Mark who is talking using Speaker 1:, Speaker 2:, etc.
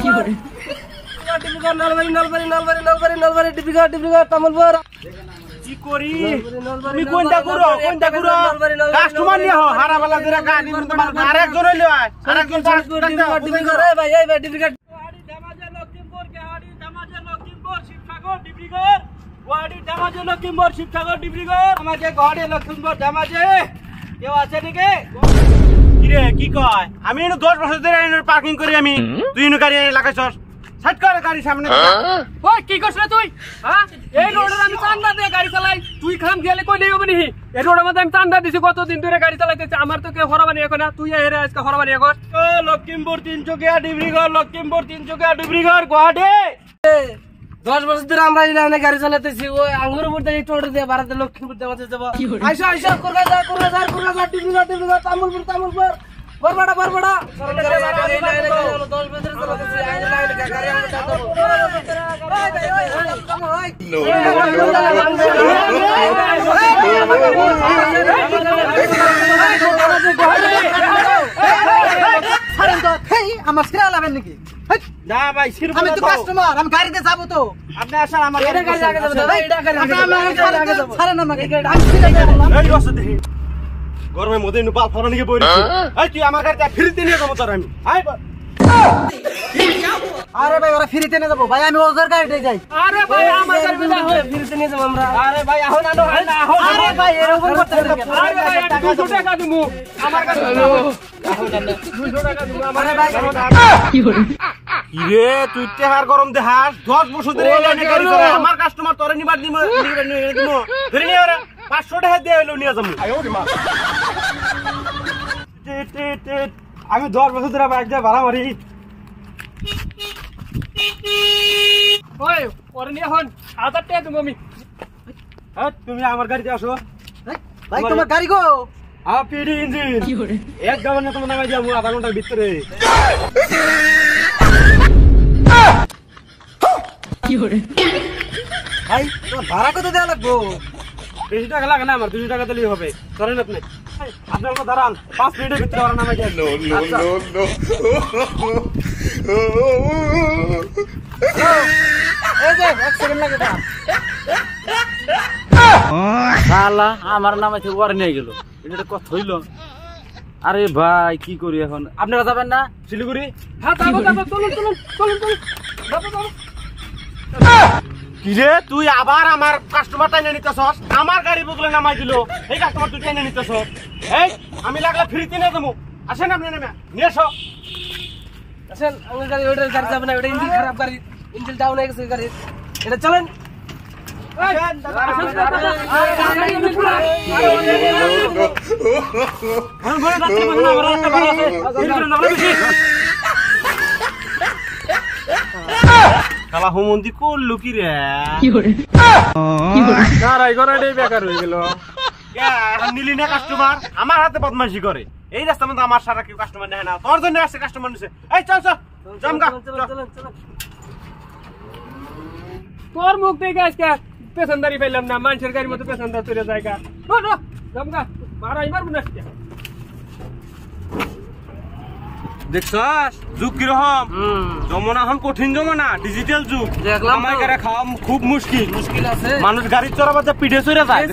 Speaker 1: কি করি তুমি কোনটা করো কাস্টমার নিয়ে হো হারাবালা করে গাড়ি তোমার আরেকজন হইলো আরেকজন
Speaker 2: ভাই এই ভাই ডিফিকাল্ট আমাকে গড়ে লক্ষ্মীপুর ধামাজে কেউ আছে নাকি?
Speaker 1: কিরে কি কয় আমি এনে 10 বছর ধরে এনে পার্কিং করি আমি তুই এনে গাড়ি লাগাইছস সাইড কর গাড়ি সামনে
Speaker 2: ওই কি করছ তুই? হ্যাঁ এই রোডে আমি চান্দা দিয়ে গাড়ি চালাই তুই খাম গেলে কই নেই হবে নি? এই রোডের মধ্যে আমি চান্দা দিছি কতদিন ধরে গাড়ি চালাইতেছি আমার তো কেউ হরাবানি এখন না তুই এর আজকে হরাবানি এখন
Speaker 1: ও লক্ষ্মীপুর 300 ডিব্রুগড় লক্ষ্মীপুর 300 ডিব্রুগড় গুয়াহাটি
Speaker 2: 10 বছর ধরে আমরা এই লাইনে গাড়ি চালাতেছি ওই আঙ্গুর উপর দিয়ে টোটো দিয়ে ভারতে লক্ষ্মীপুর দেওয়াতে যাব আইসা আইসা কোরগাজা ডিব্রুগড় তামুলপুর বরবড়া 10 বছর চালাতেছি এই লাইনে গাড়ি আমরা চালাবো আমার সিরা লাবেন নাকি?
Speaker 1: না ভাই সিরপ
Speaker 2: আমি তো কাস্টমার আমি গাড়িতে যাব তো
Speaker 1: আপনি আসেন আমার
Speaker 2: এটা গাড়ি আগে যাব দাদা এটা গাড়ি আগে যাব ছাড়েন আমাকে আমি সিরা
Speaker 1: এই রসে দেখি গরমের মধ্যে নুপাল ফরানি কে বইরি এই তুই আমার গাড়িতে ফ্রিতে নিয়ে যাবো তোর আমি আই
Speaker 2: আরে ভাই ওরা ফ্রিতে নিয়ে যাব ভাই আমি ওদের গাড়িতে যাই আরে ভাই আমার গাড়িতে ফ্রিতে নিয়ে যাব আমরা
Speaker 1: আরে ভাই আহো না আহো
Speaker 2: আরে ভাই এরকম করতে কেন আরে ভাই 200 টাকা দিমু আমার কাছে আহো না 200 টাকা দিমু আরে ভাই কি হলো
Speaker 1: কি রে তুই তেহার গরম দেহাস 10 বছর ধরে এই লাইনে গাড়ি চালা আমার কাস্টমার তোরে নিবার দিমু ধরে নিয়ে ওরা 500 টাকা দিয়ে হইলো নিয়ে যাবো আমি 10 বছর ধরে বাইক দিয়ে ভাড়া মারি
Speaker 2: ওই ওরে নিয়ে হন 1000 টাকা দিমু আমি
Speaker 1: তুমি আমার গাড়িতে আসো
Speaker 2: ভাই তোমার গাড়ি গো
Speaker 1: পিডি ইঞ্জিন এক গাবনে তোমার নামে যাবো আধা ঘন্টার ভিতরে
Speaker 2: ভাই তোমার ভাড়া কত দেওয়া লাগবো?
Speaker 1: 20 টাকা লাগে না আমার 200 টাকা দিলেই হবে করেন আপনি আপনার তো দাঁড়ান 5 মিনিটের ভিতরে ওরা নামে যান
Speaker 2: এই যে 1 সেকেন্ড লাগে না
Speaker 3: শালা আমার নামে থেকে ওয়ার নিয়ে গেল এটা কথা হইল আরে ভাই কি করি এখন আপনারা যাবেন না শিলিগুড়ি
Speaker 2: হ্যাঁ যাবো চলুন যাবো
Speaker 1: কি রে তুই আবার আমার কাস্টমার টাইনে নিতেছস আমার গাড়ি বদলে নামাই দিল এই কাস্টমার তুই টাইনে নিতেছস এই আমি লাগলে ফ্রিতে নিয়ে যাবো আসেন আপনি নেমে নিয়ে এসো
Speaker 2: আসেন আমার গাড়ি ওইটার গাড়ি যাবে না ওটা ইঞ্জিন খারাপ গাড়ি ইঞ্জিন ডাউন হয়ে গেছে গাড়ি এটা চলেন
Speaker 1: শালা হুমন্দি করলো কি রে
Speaker 2: বেকার হয়ে গেল
Speaker 1: নিলি না কাস্টমার আমার হাতে বদমাইশি করে এই রাস্তা মধ্যে আমার সারা কেউ কাস্টমার নেয় না তোর জন্য আসছে কাস্টমার নিছে এই চল জমগা
Speaker 2: তোর মুখ দেখে আজকে পেছনদারি পাইলাম না মানুষের গাড়ির মতো পেছনদার চলে জায়গা জমগা মারাই মারবো না
Speaker 1: দেখছস যুগ কিরকম জমানা এখন কঠিন জমানা ডিজিটাল যুগ আমার গাড়ি খাওয়া খুব মুশকিল
Speaker 2: আছে
Speaker 1: মানুষ গাড়ি চড়াবার যা পিঠে চড়ে যায়